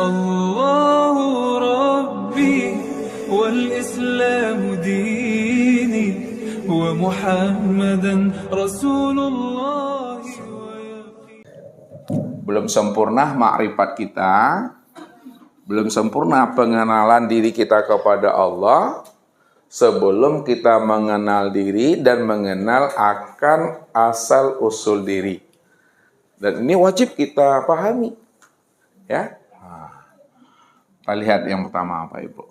الله ربي والإسلام ديني ومحمدا رسول الله. Belum sempurna makrifat kita, belum sempurna pengenalan diri kita kepada Allah sebelum kita mengenal diri dan mengenal akan asal usul diri. Dan ini wajib kita pahami. Ya. Kita lihat yang pertama apa, Ibu?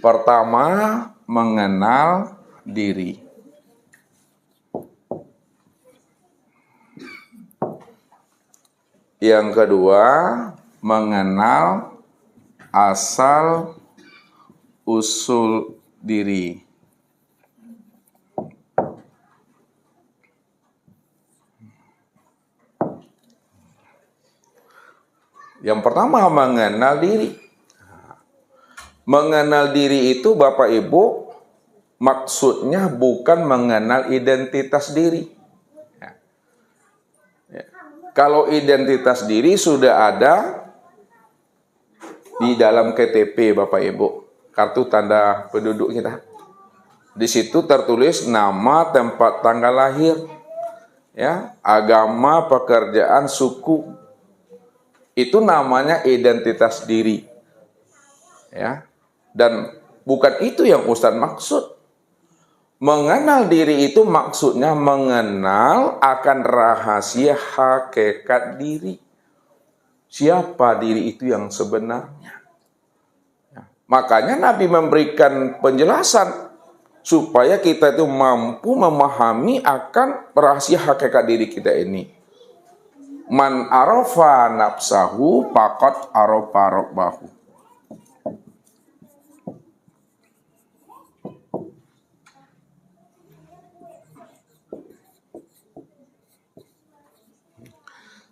Pertama, mengenal diri. Yang kedua, mengenal asal usul diri. Yang pertama, mengenal diri. Mengenal diri itu, Bapak Ibu, maksudnya bukan mengenal identitas diri. Kalau identitas diri sudah ada di dalam KTP, Bapak Ibu, kartu tanda penduduk kita. Di situ tertulis nama, tempat tanggal lahir, ya, agama, pekerjaan, suku. Itu namanya identitas diri. Ya. Dan bukan itu yang Ustadz maksud. Mengenal diri itu maksudnya mengenal akan rahasia hakikat diri. Siapa diri itu yang sebenarnya. Ya. Makanya Nabi memberikan penjelasan supaya kita itu mampu memahami akan rahasia hakikat diri kita ini. Man arafa nafsahu faqad arafa rabbahu.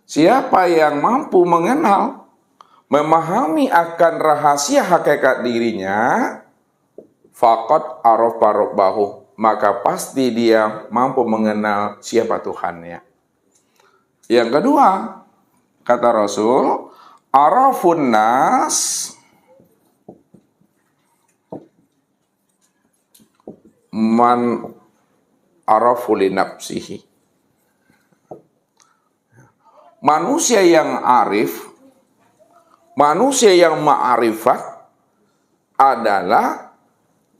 Siapa yang mampu mengenal, memahami akan rahasia hakikat dirinya, faqad arafa rabbahu, maka pasti dia mampu mengenal siapa Tuhannya. Yang kedua, kata Rasul, arafun nas man arafu li nafsihi. Manusia yang arif, manusia yang ma'arifat adalah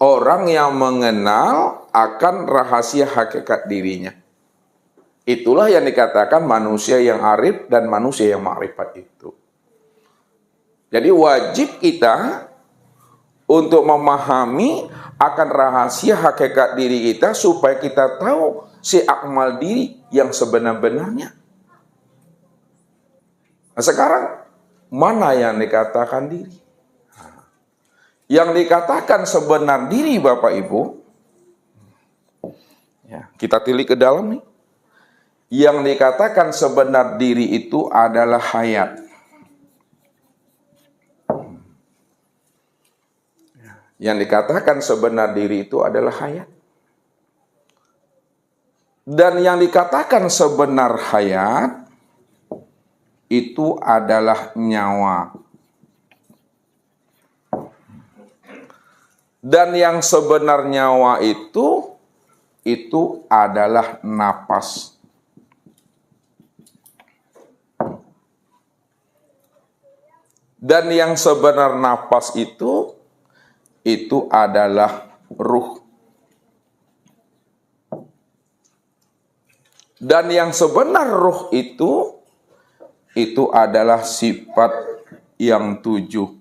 orang yang mengenal akan rahasia hakikat dirinya. Itulah yang dikatakan manusia yang arif dan manusia yang ma'rifat itu. Jadi wajib kita untuk memahami akan rahasia hakikat diri kita supaya kita tahu si akmal diri yang sebenar-benarnya. Nah, sekarang mana yang dikatakan diri? Yang dikatakan sebenar diri, Bapak Ibu, ya, kita tilik ke dalam nih. Yang dikatakan sebenar diri itu adalah hayat. Yang dikatakan sebenar diri itu adalah hayat. Dan yang dikatakan sebenar hayat itu adalah nyawa. Dan yang sebenar nyawa itu adalah napas. Dan yang sebenar napas itu adalah ruh. Dan yang sebenar ruh itu adalah sifat yang 7.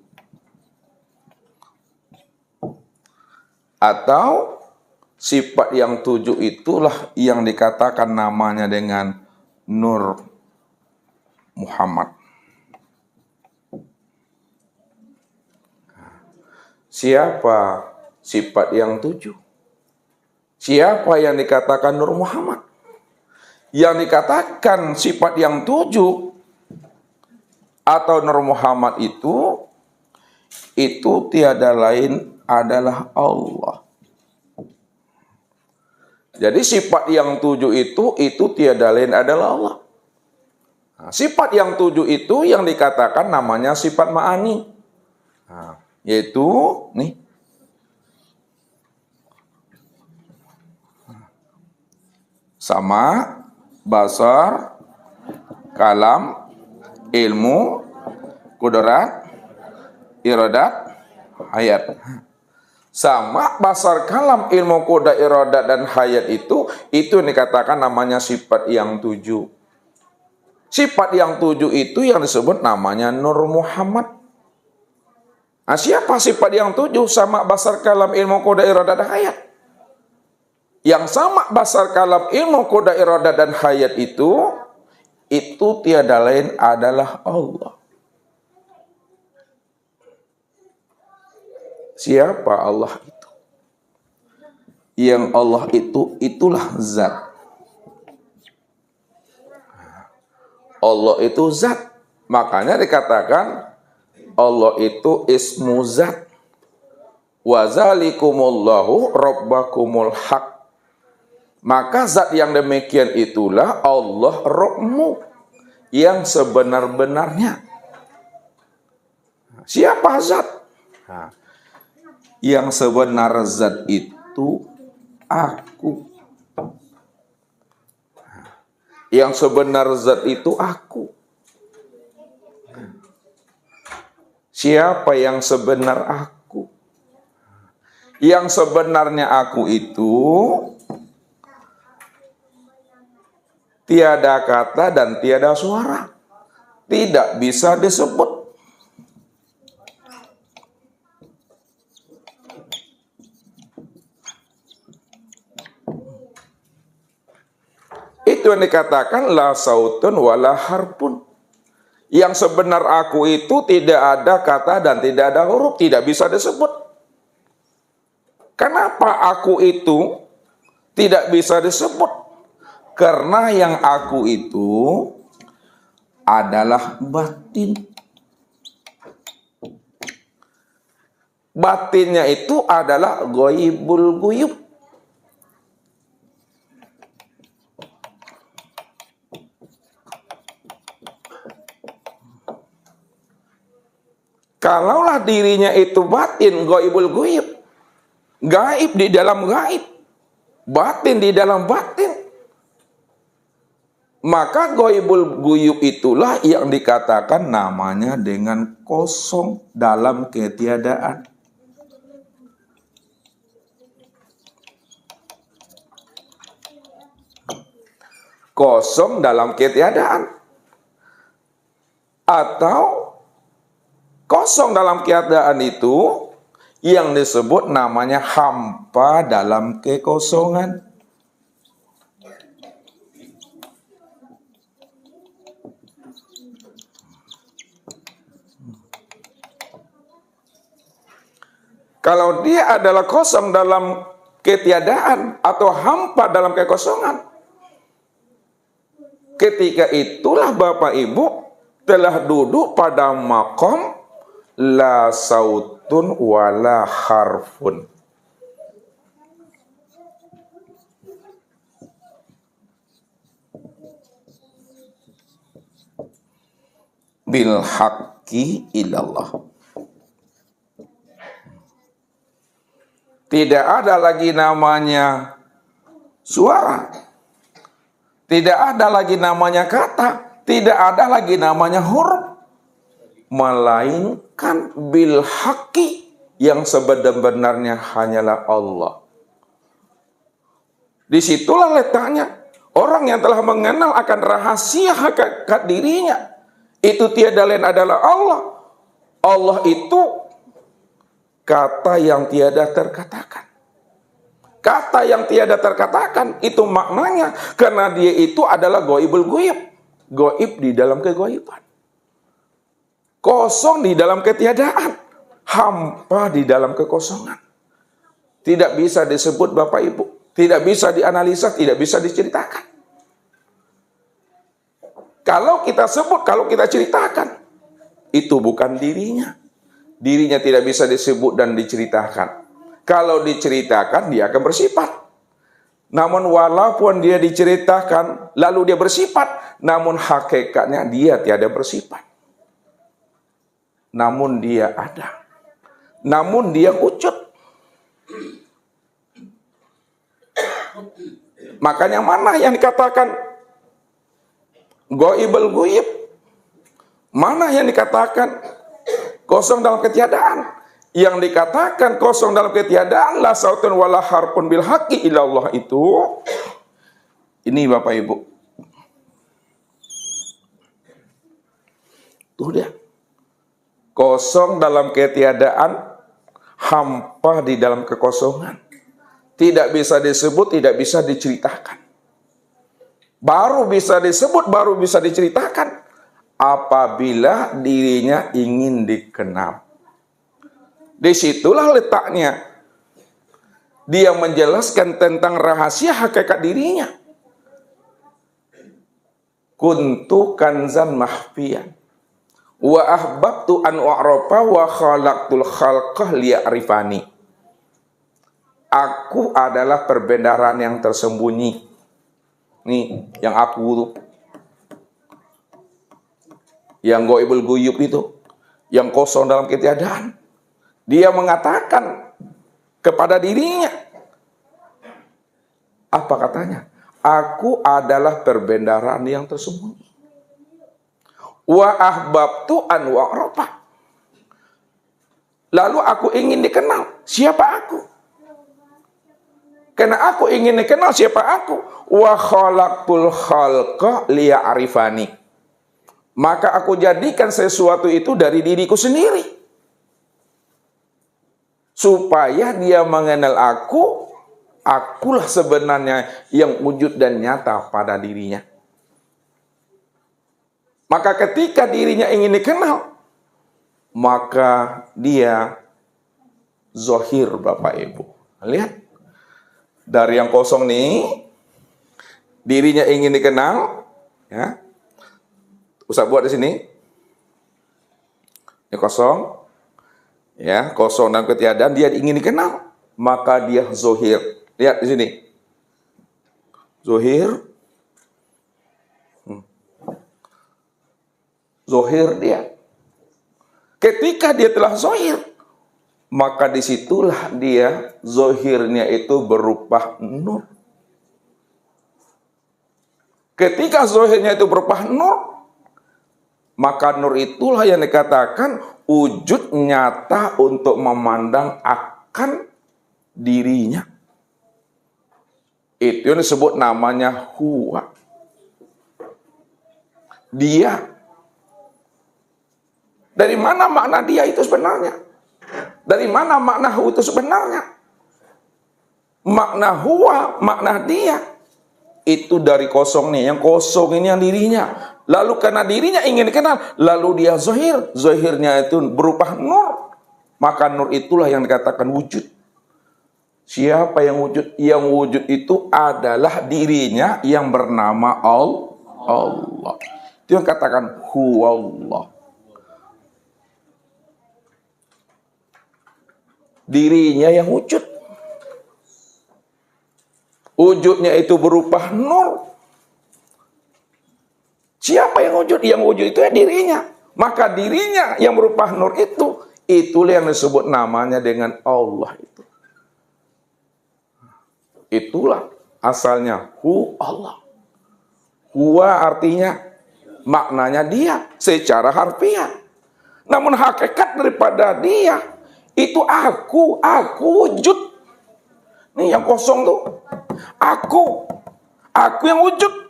Atau sifat yang 7 itulah yang dikatakan namanya dengan Nur Muhammad. Siapa sifat yang 7? Siapa yang dikatakan Nur Muhammad? Yang dikatakan sifat yang 7 atau Nur Muhammad itu tiada lain adalah Allah. Jadi sifat yang 7 itu tiada lain adalah Allah. Nah, sifat yang 7 itu yang dikatakan namanya sifat ma'ani. Nah, yaitu nih, sama, basar, kalam, ilmu, kudrat, iradat, hayat. Sama, basar, kalam, ilmu, kudrat, iradat, dan hayat itu yang dikatakan namanya sifat yang 7. Sifat yang 7 itu yang disebut namanya Nur Muhammad. Nah, siapa sifat yang 7? Sama, basar, kalam, ilmu, kudrat, iradat, dan hayat. Yang sama, basar, kalam, ilmu, kudrat, iradat, dan hayat itu tiada lain adalah Allah. Siapa Allah itu? Yang Allah itulah zat. Allah itu zat. Makanya dikatakan Allah itu ismu zat. Wa zalikumullahu rabbakumul haq. Maka zat yang demikian itulah Allah Rabbmu yang sebenar-benarnya. Siapa zat? Nah, yang sebenar zat itu aku. Yang sebenar zat itu aku. Siapa yang sebenar aku? Yang sebenarnya aku itu tiada kata dan tiada suara. Tidak bisa disebut. Itu yang dikatakan la sautun wala harpun. Yang sebenar aku itu tidak ada kata dan tidak ada huruf, tidak bisa disebut. Kenapa aku itu tidak bisa disebut? Karena yang aku itu adalah batin. Batinnya itu adalah ghaibul ghuyub. Kalaulah dirinya itu batin, ghaibul ghuyub, gaib di dalam gaib, batin di dalam batin, maka ghaibul ghuyub itulah yang dikatakan namanya dengan kosong dalam ketiadaan. Kosong dalam ketiadaan. Atau kosong dalam keadaan itu yang disebut namanya hampa dalam kekosongan. Kalau dia adalah kosong dalam ketiadaan atau hampa dalam kekosongan, ketika itulah Bapak Ibu telah duduk pada maqam la sautun wala harfun. Bil haqqi ilallah. Tidak ada lagi namanya suara. Tidak ada lagi namanya kata. Tidak ada lagi namanya huruf. Melainkan bil haqqi yang sebenar-benarnya hanyalah Allah. Disitulah letaknya. Orang yang telah mengenal akan rahasia hakikat dirinya. Itu tiada lain adalah Allah. Allah itu kata yang tiada terkatakan. Kata yang tiada terkatakan itu maknanya karena dia itu adalah ghaibul ghuyub. Ghaib di dalam keghaiban. Kosong di dalam ketiadaan. Hampa di dalam kekosongan. Tidak bisa disebut Bapak Ibu. Tidak bisa dianalisa, tidak bisa diceritakan. Kalau kita sebut, kalau kita ceritakan, itu bukan dirinya. Dirinya tidak bisa disebut dan diceritakan. Kalau diceritakan, dia akan bersifat. Namun walaupun dia diceritakan, lalu dia bersifat, namun hakikatnya dia tiada bersifat. Namun dia ada. Namun dia wujud. Makanya mana yang dikatakan ghaibul ghaib? Mana yang dikatakan kosong dalam ketiadaan? Yang dikatakan kosong dalam ketiadaan, la sautun wala harfun bil haqqi ilallah itu, ini Bapak Ibu, tuh dia, kosong dalam ketiadaan, hampa di dalam kekosongan, tidak bisa disebut, tidak bisa diceritakan. Baru bisa disebut, baru bisa diceritakan apabila dirinya ingin dikenal. Disitulah letaknya dia menjelaskan tentang rahasia hakikat dirinya. Kuntu kanzan mahfiyan wa ahbabtu an u'rafa wa khalaqtul khalqah liya'rifani. Aku adalah perbendaharaan yang tersembunyi. Nih, yang aku, yang ghaibul ghaib itu, yang kosong dalam ketiadaan. Dia mengatakan kepada dirinya, apa katanya? Aku adalah perbendaharaan yang tersembunyi. Wa ahbabtu an wa'rafa. Lalu aku ingin dikenal. Siapa aku? Karena aku ingin dikenal siapa aku. Wa khalaqtul khalqa liya'rifani. Maka aku jadikan sesuatu itu dari diriku sendiri. Supaya dia mengenal aku, akulah sebenarnya yang wujud dan nyata pada dirinya. Maka ketika dirinya ingin dikenal, maka dia zahir Bapak Ibu. Lihat, dari yang kosong nih, dirinya ingin dikenal, ya. Ustaz buat di sini, ini kosong. Ya, kosong dan ketiadaan, dia ingin dikenal, maka dia zohir. Lihat di sini, zohir, zohir dia. Ketika dia telah zohir, maka disitulah dia zohirnya itu berupa nur. Ketika zohirnya itu berupa nur, maka nur itulah yang dikatakan wujud nyata untuk memandang akan dirinya. Itu yang disebut namanya huwa. Dia. Dari mana makna dia itu sebenarnya? Dari mana makna huwa itu sebenarnya? Makna huwa, makna dia, itu dari kosong nih. Yang kosong ini yang dirinya. Lalu karena dirinya ingin dikenal, lalu dia zahir. Zahirnya itu berupa nur. Maka nur itulah yang dikatakan wujud. Siapa yang wujud? Yang wujud itu adalah dirinya yang bernama Allah. Itu yang katakan huwallah. Dirinya yang wujud. Wujudnya itu berupa nur. Siapa yang wujud? Yang wujud itu ya dirinya. Maka dirinya yang berupa nur itu, itulah yang disebut namanya dengan Allah itu. Itulah asalnya Allah. Huwa artinya maknanya dia secara harfiah. Namun hakikat daripada dia itu aku wujud. Nih yang kosong tuh. Aku yang wujud.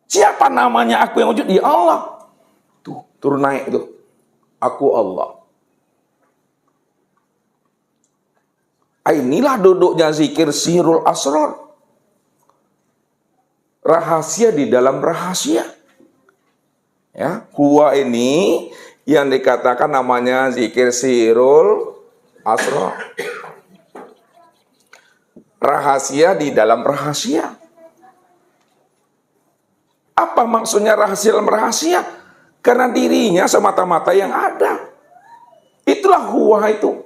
Siapa namanya aku yang wujud? Ya Allah. Tuh, turun naik tuh. Aku Allah. Inilah duduknya zikir sirul asrar. Rahasia di dalam rahasia. Ya, huwa ini yang dikatakan namanya zikir sirul asrar. Rahasia di dalam rahasia. Apa maksudnya rahasia dalam rahasia? Karena dirinya semata-mata yang ada. Itulah huwa itu.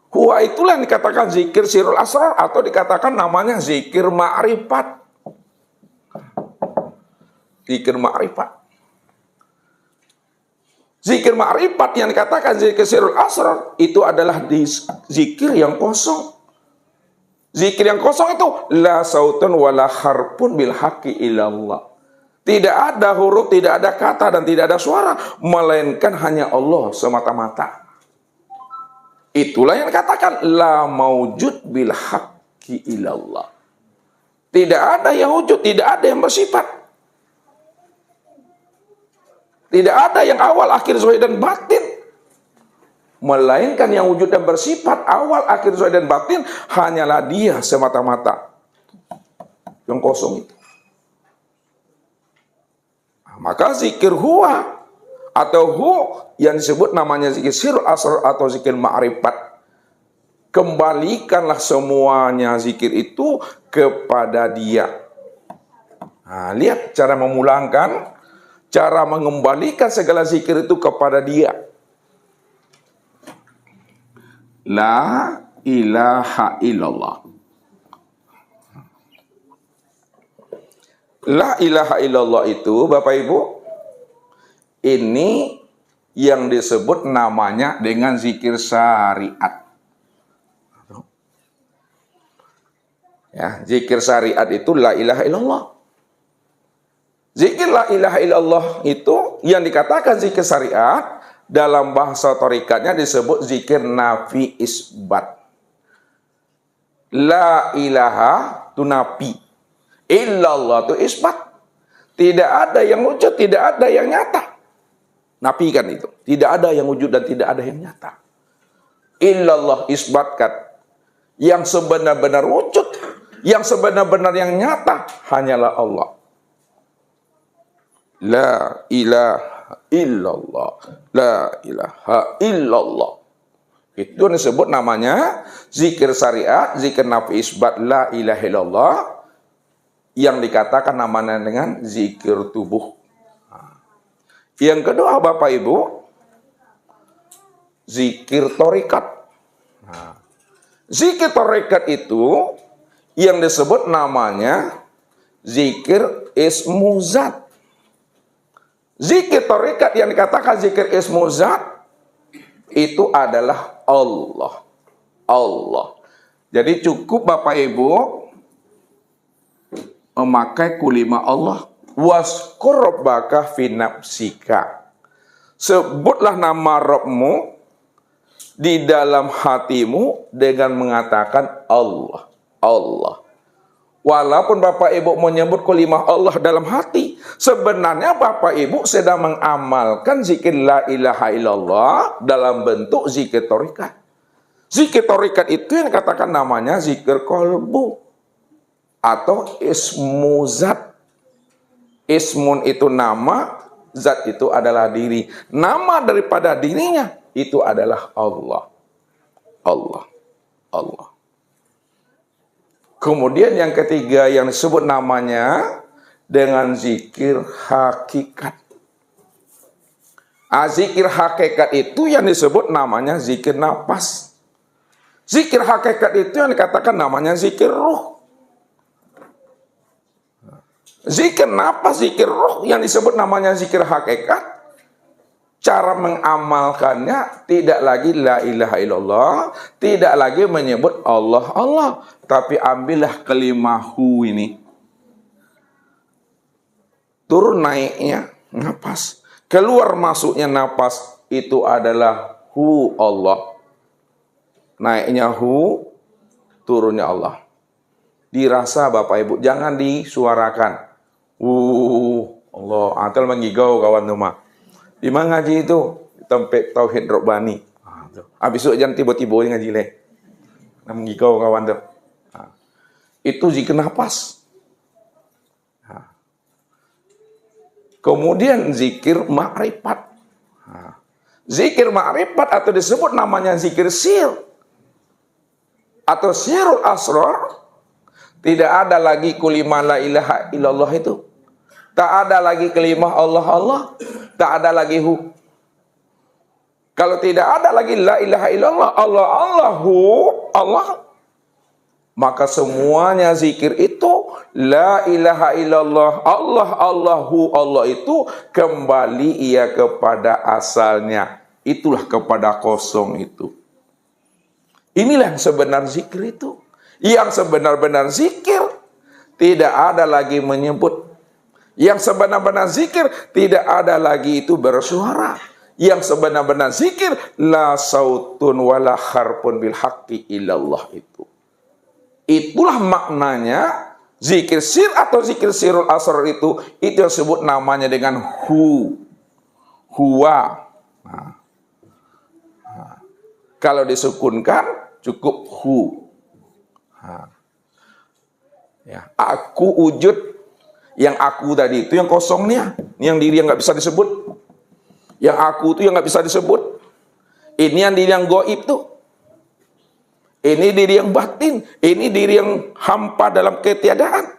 Huwa itulah yang dikatakan zikir sirul asrar atau dikatakan namanya zikir ma'rifat. Zikir ma'rifat. Zikir ma'rifat yang dikatakan zikir sirul asrar itu adalah zikir yang kosong. Zikir yang kosong itu la sautun wala harpun bil haqqi ilallah. Tidak ada huruf, tidak ada kata dan tidak ada suara, melainkan hanya Allah semata-mata. Itulah yang dikatakan la maujud bil haqqi ilallah. Tidak ada yang wujud, tidak ada yang bersifat. Tidak ada yang awal, akhir, zahir dan batin. Melainkan yang wujud dan bersifat awal, akhir, zahir dan batin hanyalah Dia semata-mata. Yang kosong itu. Maka zikir huwa atau hu yang disebut namanya zikir sirul asrar atau zikir ma'rifat. Kembalikanlah semuanya zikir itu kepada Dia. Nah, lihat cara memulangkan, cara mengembalikan segala zikir itu kepada Dia. La ilaha illallah. La ilaha illallah itu, Bapak Ibu, ini yang disebut namanya dengan zikir syariat. Ya, zikir syariat itu la ilaha illallah. Zikir la ilaha illallah itu yang dikatakan zikir syariat dalam bahasa torikatnya disebut zikir nafi isbat. La ilaha itu nafi. Illallah itu isbat. Tidak ada yang wujud, tidak ada yang nyata. Nafikan itu. Tidak ada yang wujud dan tidak ada yang nyata. Illallah isbatkan. Yang sebenar-benar wujud, yang sebenar-benar yang nyata hanyalah Allah. La ilaha illallah. La ilaha illallah. Itu yang disebut namanya zikir syariat, zikir nafi isbat la ilaha illallah. Yang dikatakan namanya dengan zikir tubuh. Yang kedua Bapak Ibu, zikir torikat. Zikir torikat itu yang disebut namanya zikir ismu zat. Zikir torikat yang dikatakan zikir ismu zat itu adalah Allah. Allah. Jadi cukup Bapak Ibu memakai kulima Allah. Waskur rabbaka fi nafsika. Sebutlah nama Rabbmu di dalam hatimu dengan mengatakan Allah. Allah. Walaupun Bapak Ibu menyebut kalimah Allah dalam hati, sebenarnya Bapak Ibu sedang mengamalkan zikir la ilaha illallah dalam bentuk zikir torikat. Zikir torikat itu yang dikatakan namanya zikir kolbu atau ismu zat. Ismun itu nama, zat itu adalah diri. Nama daripada dirinya itu adalah Allah. Allah. Allah. Kemudian yang ketiga yang disebut namanya dengan zikir hakikat. Zikir hakikat itu yang disebut namanya zikir nafas. Zikir hakikat itu yang dikatakan namanya zikir ruh. Zikir nafas, zikir ruh yang disebut namanya zikir hakikat. Cara mengamalkannya tidak lagi la ilaha illallah, tidak lagi menyebut Allah, Allah. Tapi ambillah kalimahu ini. Turun naiknya nafas. Keluar masuknya nafas itu adalah hu Allah. Naiknya hu, turunnya Allah. Dirasa Bapak Ibu, jangan disuarakan. Allah, atal menggigau kawan rumah. Di mana ngaji itu? Tempat tauhid robbani. Habis itu jangan tiba-tiba ngaji leh. Menggigau kawan tu. Itu zikir nafas. Kemudian zikir ma'rifat. Zikir ma'rifat atau disebut namanya zikir sir atau sirul asrar. Tidak ada lagi kulimah la ilaha illallah itu. Tak ada lagi kelimah Allah Allah. Tak ada lagi hu. Kalau tidak ada lagi la ilaha illallah, Allah, Allahu, Allah, maka semuanya zikir itu la ilaha illallah, Allah, Allahu, Allah itu kembali ia kepada asalnya. Itulah kepada kosong itu. Inilah yang sebenar zikir itu. Yang sebenar-benar zikir tidak ada lagi menyebut. Yang sebenar-benar zikir tidak ada lagi itu bersuara. Yang sebenar-benar zikir la sautun wala harpun bil haqqi illallah itu. Itulah maknanya zikir sir atau zikir sirul asrar itu disebut namanya dengan huwa. Kalau disukunkan cukup hu. Ya, aku wujud. Yang aku tadi itu yang kosongnya, yang diri yang nggak bisa disebut. Yang aku itu yang nggak bisa disebut. Ini yang diri yang goib tuh. Ini diri yang batin. Ini diri yang hampa dalam ketiadaan.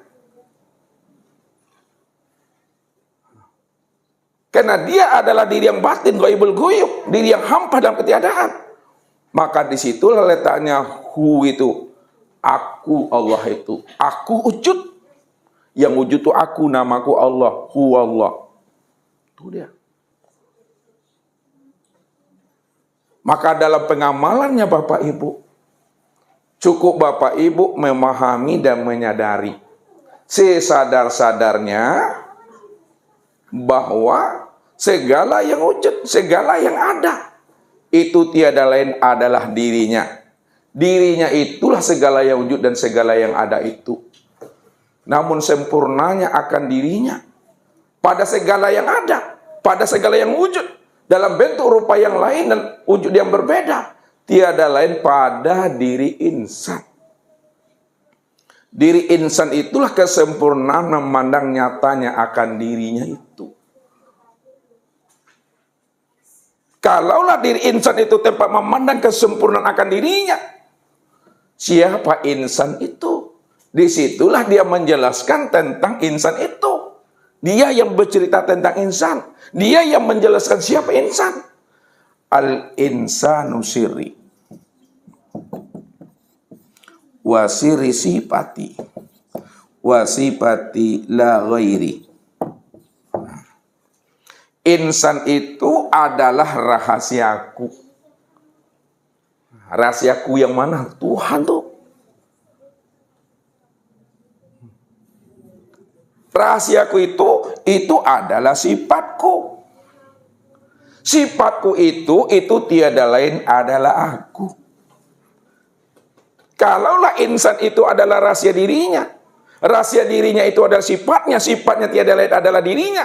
Karena dia adalah diri yang batin, goibul guyub, diri yang hampa dalam ketiadaan. Maka disitulah letaknya hu itu. Aku Allah itu. Aku wujud. Yang wujud itu aku, namaku Allah, hu Allah. Itu dia. Maka dalam pengamalannya Bapak Ibu, cukup Bapak Ibu memahami dan menyadari sesadar-sadarnya bahwa segala yang wujud, segala yang ada, itu tiada lain adalah dirinya. Dirinya itulah segala yang wujud dan segala yang ada itu. Namun sempurnanya akan dirinya pada segala yang ada, pada segala yang wujud, dalam bentuk rupa yang lain dan wujud yang berbeda, tiada lain pada diri insan. Diri insan itulah kesempurnaan memandang nyatanya akan dirinya itu. Kalaulah diri insan itu tempat memandang kesempurnaan akan dirinya, siapa insan itu? Disitulah dia menjelaskan tentang insan itu. Dia yang bercerita tentang insan. Dia yang menjelaskan siapa insan. Al-insanu sirri. Wasiri sifati. Wasifati la ghairi. Insan itu adalah rahasiaku. Rahasiaku yang mana? Tuhan tuh. Rahasiaku itu adalah sifatku. Sifatku itu tiada lain adalah aku. Kalaulah insan itu adalah rahasia dirinya itu adalah sifatnya tiada lain adalah dirinya,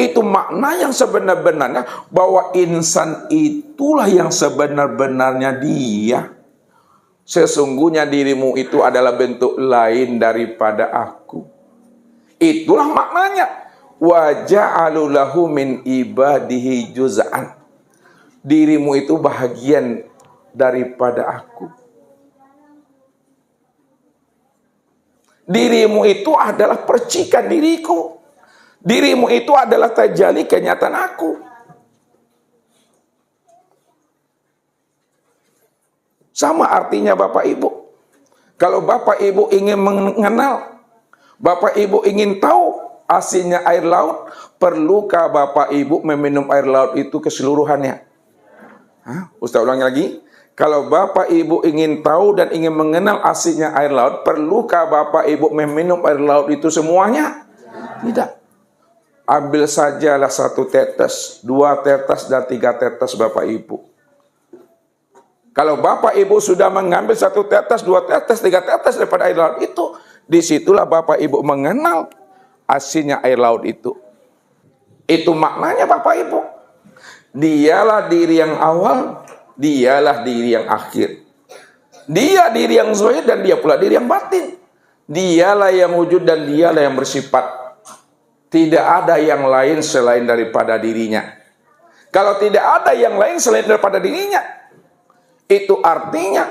itu makna yang sebenar-benarnya bahwa insan itulah yang sebenar-benarnya dia. Sesungguhnya dirimu itu adalah bentuk lain daripada aku. Itulah maknanya. Wa ja'alu lahu min ibadihi juz'an. Dirimu itu bahagian daripada aku. Dirimu itu adalah percikan diriku. Dirimu itu adalah tajalli kenyataan aku. Sama artinya Bapak Ibu. Kalau Bapak Ibu ingin mengenal, Bapak Ibu ingin tahu asinnya air laut, perlukah Bapak Ibu meminum air laut itu keseluruhannya? Ustaz ulangi lagi. Kalau Bapak Ibu ingin tahu dan ingin mengenal asinnya air laut, perlukah Bapak Ibu meminum air laut itu semuanya? Tidak. Ambil sajalah 1 tetes, 2 tetes, dan 3 tetes Bapak Ibu. Kalau Bapak Ibu sudah mengambil 1 tetes, 2 tetes, 3 tetes daripada air laut itu, disitulah Bapak Ibu mengenal asinnya air laut itu. Itu maknanya Bapak Ibu. Dialah diri yang awal, dialah diri yang akhir. Dia diri yang zahir dan dia pula diri yang batin. Dialah yang wujud dan dialah yang bersifat. Tidak ada yang lain selain daripada dirinya. Kalau tidak ada yang lain selain daripada dirinya, itu artinya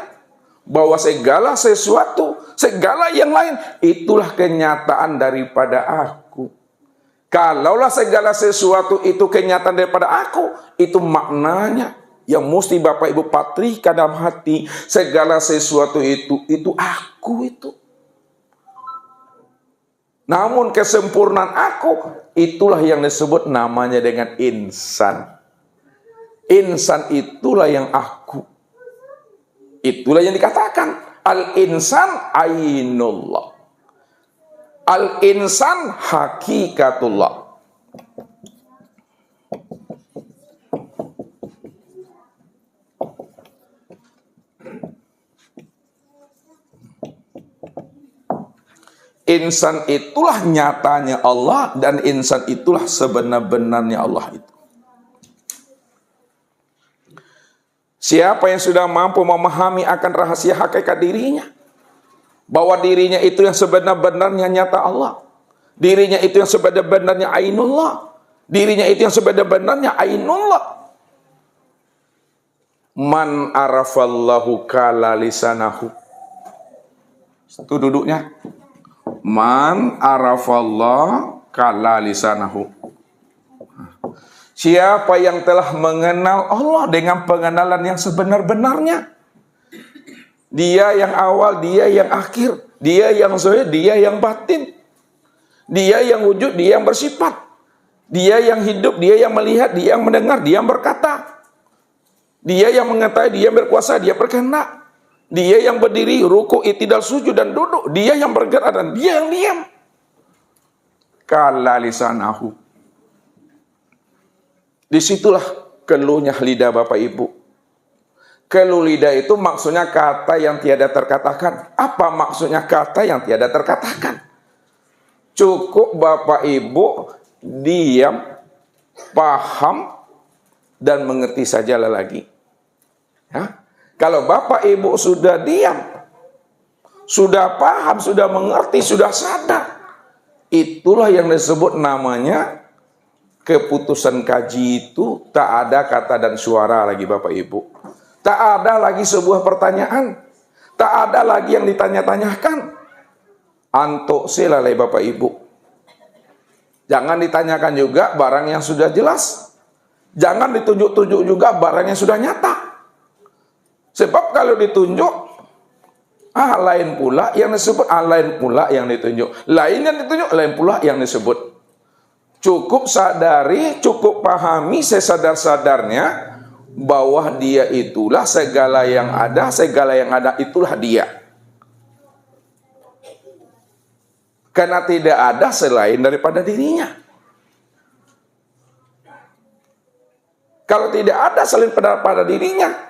bahwa segala sesuatu, segala yang lain, itulah kenyataan daripada aku. Kalaulah segala sesuatu itu kenyataan daripada aku, itu maknanya Yang mesti Bapak Ibu patrikan dalam hati, segala sesuatu itu aku itu. Namun kesempurnaan aku, itulah yang disebut namanya dengan insan. Insan itulah yang aku. Itulah yang dikatakan al-insan ainullah. Al-insan hakikatullah. Insan itulah nyatanya Allah, dan insan itulah sebenar-benarnya Allah itu. Siapa yang sudah mampu memahami akan rahasia hakikat dirinya, bahwa dirinya itu yang sebenar-benarnya nyata Allah, dirinya itu yang sebenar-benarnya ainullah, dirinya itu yang sebenar-benarnya ainullah. Man arafallahu kala lisanahu. Itu duduknya. Man arafallah kala lisanahu. Siapa yang telah mengenal Allah dengan pengenalan yang sebenar-benarnya. Dia yang awal, dia yang akhir, dia yang zahir, dia yang batin. Dia yang wujud, dia yang bersifat. Dia yang hidup, dia yang melihat, dia yang mendengar, dia yang berkata. Dia yang mengetahui, dia yang berkuasa, dia berkehendak. Dia yang berdiri, ruku, i'tidal, sujud dan duduk. Dia yang bergerak dan dia yang diam. Kala lisanahu. Disitulah keluhnya lidah Bapak Ibu. Keluh lidah itu maksudnya kata yang tiada terkatakan. Apa maksudnya kata yang tiada terkatakan? Cukup Bapak Ibu diam, paham, dan mengerti sajalah lagi. Ya? Kalau Bapak Ibu sudah diam, sudah paham, sudah mengerti, sudah sadar, itulah yang disebut namanya keputusan kaji itu tak ada kata dan suara lagi Bapak Ibu. Tak ada lagi sebuah pertanyaan. Tak ada lagi yang ditanya-tanyakan. Antuk silalai Bapak Ibu. Jangan ditanyakan juga barang yang sudah jelas. Jangan ditunjuk-tunjuk juga barang yang sudah nyata. Sebab kalau ditunjuk, lain pula yang disebut, lain pula yang ditunjuk. Lain yang ditunjuk, lain pula yang disebut. Cukup sadari, cukup pahami sesadar-sadarnya bahwa dia itulah segala yang ada itulah dia. Karena tidak ada selain daripada dirinya. Kalau tidak ada selain pada dirinya,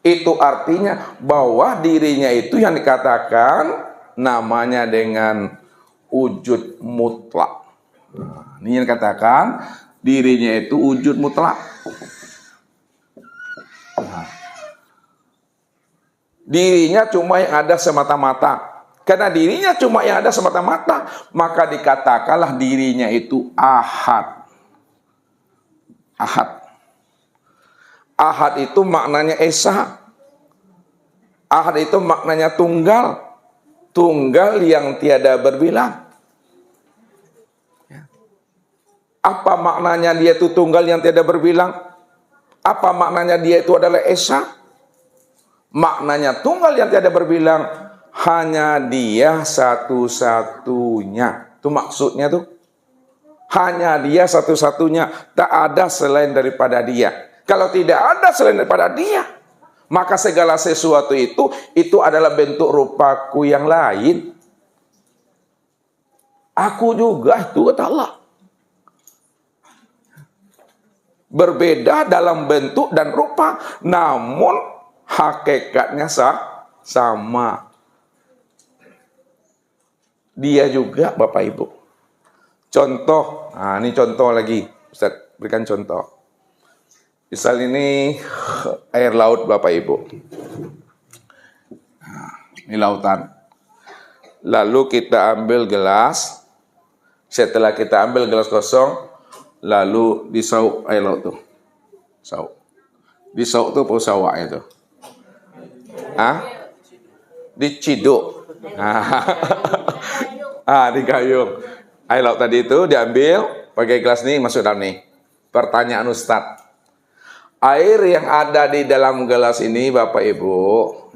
itu artinya bahwa dirinya itu yang dikatakan namanya dengan wujud mutlak. Nah, ini yang dikatakan dirinya itu wujud mutlak. Nah, dirinya cuma yang ada semata-mata. Karena dirinya cuma yang ada semata-mata, maka dikatakanlah dirinya itu ahad. Ahad. Ahad itu maknanya esa. Ahad itu maknanya tunggal. Tunggal yang tiada berbilang. Apa maknanya dia itu tunggal yang tiada berbilang? Apa maknanya dia itu adalah esa? Maknanya tunggal yang tiada berbilang, hanya dia satu-satunya. Itu maksudnya tuh. Hanya dia satu-satunya. Tak ada selain daripada dia. Kalau tidak ada selain daripada dia, maka segala sesuatu itu adalah bentuk rupaku yang lain. Aku juga itu kata Allah. Berbeda dalam bentuk dan rupa, namun hakikatnya sama. Dia juga Bapak Ibu. Contoh, nah ini contoh lagi, Ustaz berikan contoh. Misal ini air laut Bapak Ibu. Nah, ini lautan. Lalu kita ambil gelas. Setelah kita ambil gelas kosong, lalu disauk air laut tuh. Sauk. Disauk tuh apa sawak itu? Diciduk. Digayung. Air laut tadi itu diambil, pakai gelas nih, masuk dalam nih. Pertanyaan Ustadz. Air yang ada di dalam gelas ini Bapak Ibu,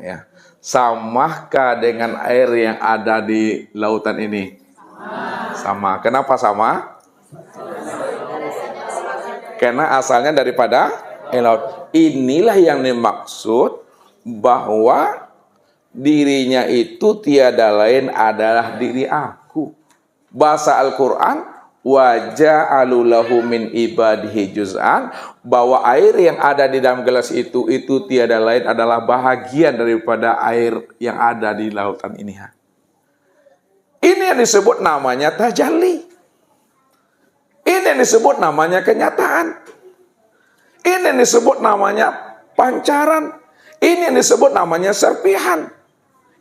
ya, samakah dengan air yang ada di lautan ini? Sama. Kenapa sama? Karena asalnya daripada laut. Inilah yang dimaksud bahwa dirinya itu tiada lain adalah diri aku. Bahasa Al-Quran, wa ja'alu lahu min ibadihi juz'an, bahwa air yang ada di dalam gelas itu tiada lain adalah bahagian daripada air yang ada di lautan ini. Ini yang disebut namanya tajalli. Ini yang disebut namanya kenyataan. Ini yang disebut namanya pancaran. Ini yang disebut namanya serpihan.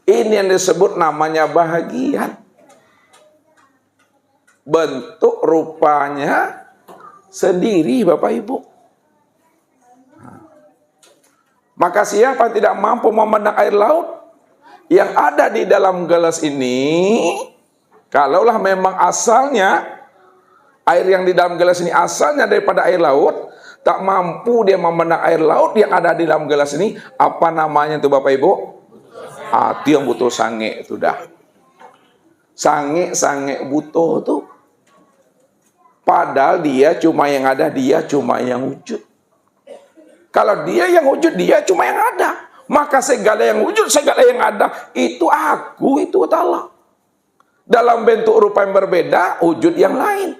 Ini yang disebut namanya bahagian. Bentuk rupanya sendiri Bapak Ibu. Maka siapa yang tidak mampu memandang air laut yang ada di dalam gelas ini, kalaulah memang asalnya air yang di dalam gelas ini asalnya daripada air laut, tak mampu dia memandang air laut yang ada di dalam gelas ini, apa namanya itu Bapak Ibu? Itu yang butuh sange itu dah. Sange butuh tuh. Padahal dia cuma yang ada, dia cuma yang wujud. Kalau dia yang wujud, dia cuma yang ada. Maka segala yang wujud, segala yang ada, itu aku, itu Allah. Dalam bentuk rupa yang berbeda, wujud yang lain.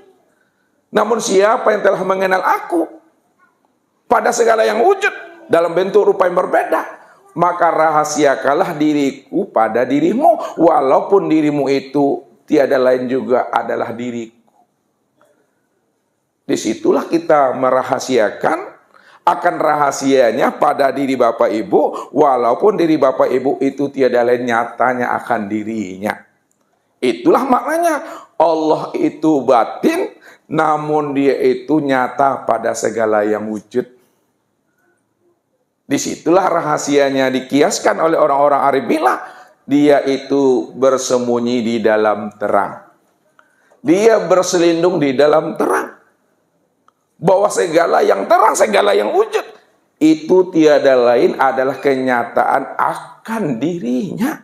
Namun siapa yang telah mengenal aku pada segala yang wujud dalam bentuk rupa yang berbeda, maka rahasiakanlah diriku pada dirimu, walaupun dirimu itu tiada lain juga adalah diriku. Disitulah kita merahasiakan akan rahasianya pada diri Bapak Ibu, walaupun diri Bapak Ibu itu tiada lain nyatanya akan dirinya. Itulah maknanya Allah itu batin, namun dia itu nyata pada segala yang wujud. Disitulah rahasianya dikiaskan oleh orang-orang Arif bilang, dia itu bersembunyi di dalam terang. Dia berselindung di dalam terang. Bahwa segala yang terang, segala yang wujud, itu tiada lain adalah kenyataan akan dirinya.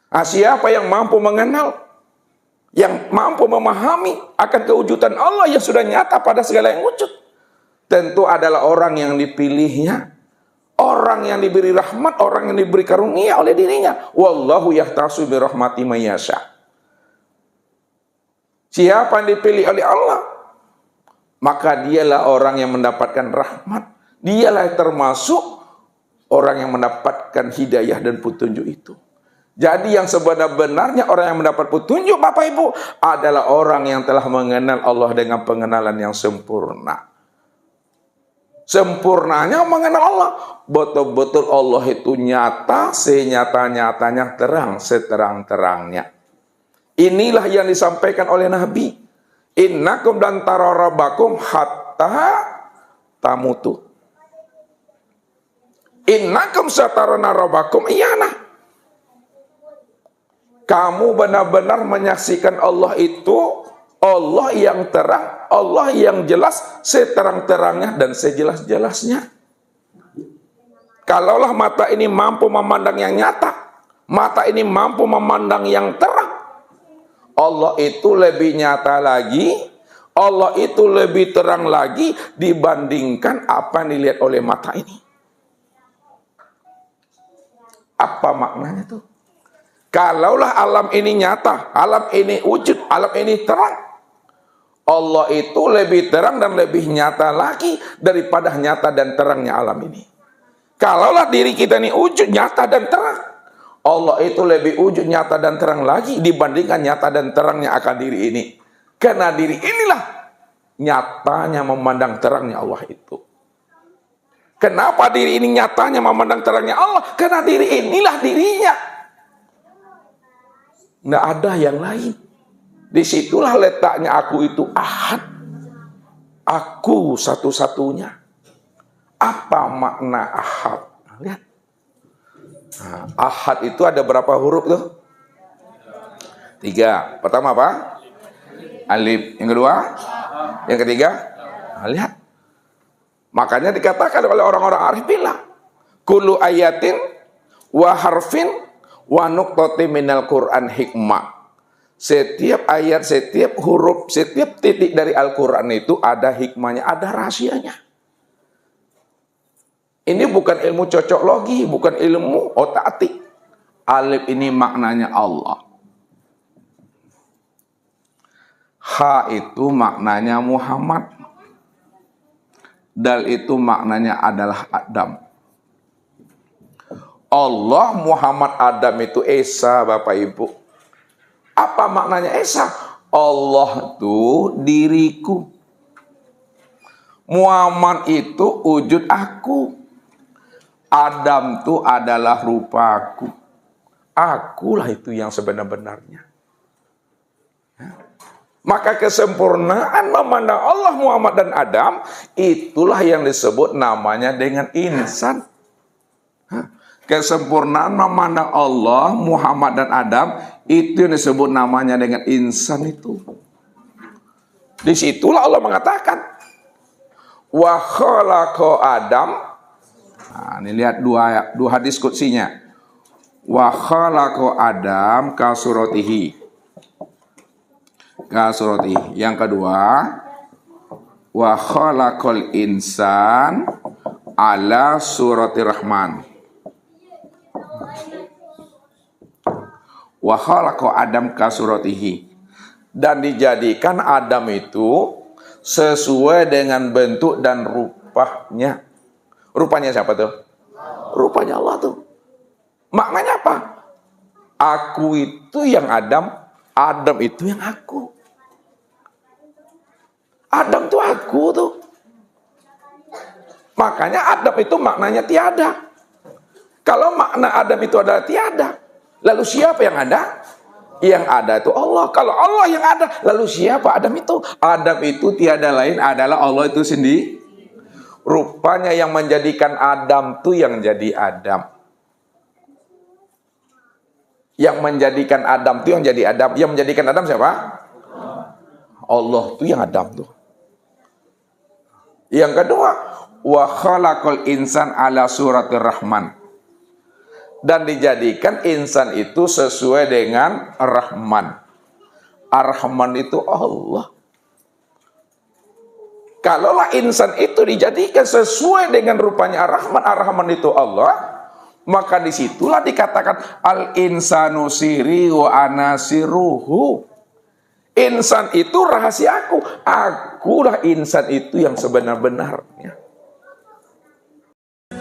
Siapa yang mampu mengenal, yang mampu memahami akan kewujudan Allah yang sudah nyata pada segala yang wujud, tentu adalah orang yang dipilihnya, orang yang diberi rahmat, orang yang diberi karunia oleh dirinya. Wallahu yahtasu bi rahmati may yasha. Siapa yang dipilih oleh Allah, maka dialah orang yang mendapatkan rahmat. Dialah yang termasuk orang yang mendapatkan hidayah dan petunjuk itu. Jadi yang sebenar-benarnya orang yang mendapat petunjuk Bapak Ibu adalah orang yang telah mengenal Allah dengan pengenalan yang sempurna. Sempurnanya mengenal Allah. Betul-betul Allah itu nyata, senyata-nyatanya, terang, seterang-terangnya. Inilah yang disampaikan oleh Nabi. Innakum dan tararabakum hatta tamutu. Innakum satarana rabbakum iyana. Kamu benar-benar menyaksikan Allah itu, Allah yang terang, Allah yang jelas, seterang-terangnya dan sejelas-jelasnya. Kalaulah mata ini mampu memandang yang nyata, mata ini mampu memandang yang terang, Allah itu lebih nyata lagi, Allah itu lebih terang lagi dibandingkan apa yang dilihat oleh mata ini. Apa maknanya tuh? Kalaulah alam ini nyata, alam ini wujud, alam ini terang, Allah itu lebih terang dan lebih nyata lagi daripada nyata dan terangnya alam ini. Kalaulah diri kita ini wujud, nyata dan terang, Allah itu lebih wujud, nyata dan terang lagi dibandingkan nyata dan terangnya akan diri ini. Karena diri inilah nyatanya memandang terangnya Allah itu. Kenapa diri ini nyatanya memandang terangnya Allah? Karena diri inilah dirinya. Nggak ada yang lain. Disitulah letaknya aku itu ahad. Aku satu-satunya. Apa makna ahad? Lihat. Nah, ahad itu ada berapa huruf tuh? 3. Pertama apa? Alif. Yang kedua? Yang ketiga? Nah, lihat. Makanya dikatakan oleh orang-orang arif bilang, kullu ayatin wa harfin wa nuqtatin minal Qur'an hikmah. Setiap ayat, setiap huruf, setiap titik dari Al-Quran itu ada hikmahnya, ada rahasianya. Ini bukan ilmu cocok logi, bukan ilmu otak-atik. Alif ini maknanya Allah. Ha itu maknanya Muhammad. Dal itu maknanya adalah Adam. Allah, Muhammad, Adam itu Esa, Bapak Ibu. Apa maknanya Esa? Allah itu diriku. Muhammad itu wujud aku. Adam itu adalah rupaku. Akulah itu yang sebenar-benarnya. Maka kesempurnaan memandang Allah, Muhammad, dan Adam, itulah yang disebut namanya dengan insan. Kesempurnaan memandang Allah, Muhammad, dan Adam, itu yang disebut namanya dengan insan itu. Disitulah Allah mengatakan, wa khalaqa Adam. Nah, ini lihat dua hadis kutsinya. Wa khalaqa Adam ka suratihi. Yang kedua, wa khalaqal insan ala surati rahman. Wa khalaqa Adam ka suratihi. Dan dijadikan Adam itu sesuai dengan bentuk dan rupanya. Rupanya siapa tuh? Rupanya Allah tuh. Maknanya apa? Aku itu yang Adam, Adam itu yang aku. Adam tuh aku tuh. Makanya Adam itu maknanya tiada. Kalau makna Adam itu adalah tiada, lalu siapa yang ada? Yang ada itu Allah. Kalau Allah yang ada, lalu siapa Adam itu? Adam itu tiada lain adalah Allah itu sendiri. Rupanya yang menjadikan Adam tuh yang jadi Adam. Yang menjadikan Adam tuh yang jadi Adam. Yang menjadikan Adam siapa? Allah tuh yang Adam tuh. Yang kedua, wa khalaqal insan ala suratir rahman. Dan dijadikan insan itu sesuai dengan Rahman. Ar-Rahman itu Allah. Kalaulah insan itu dijadikan sesuai dengan rupanya Ar-Rahman, Ar-Rahman itu Allah, maka disitulah dikatakan al-insanu siri wa anasiruhu. Insan itu rahasiaku. Akulah insan itu yang sebenar-benarnya.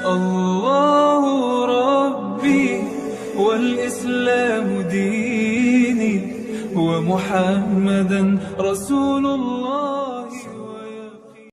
Allahu Rabbi wal Islam dini wa Muhammadan Rasulullah.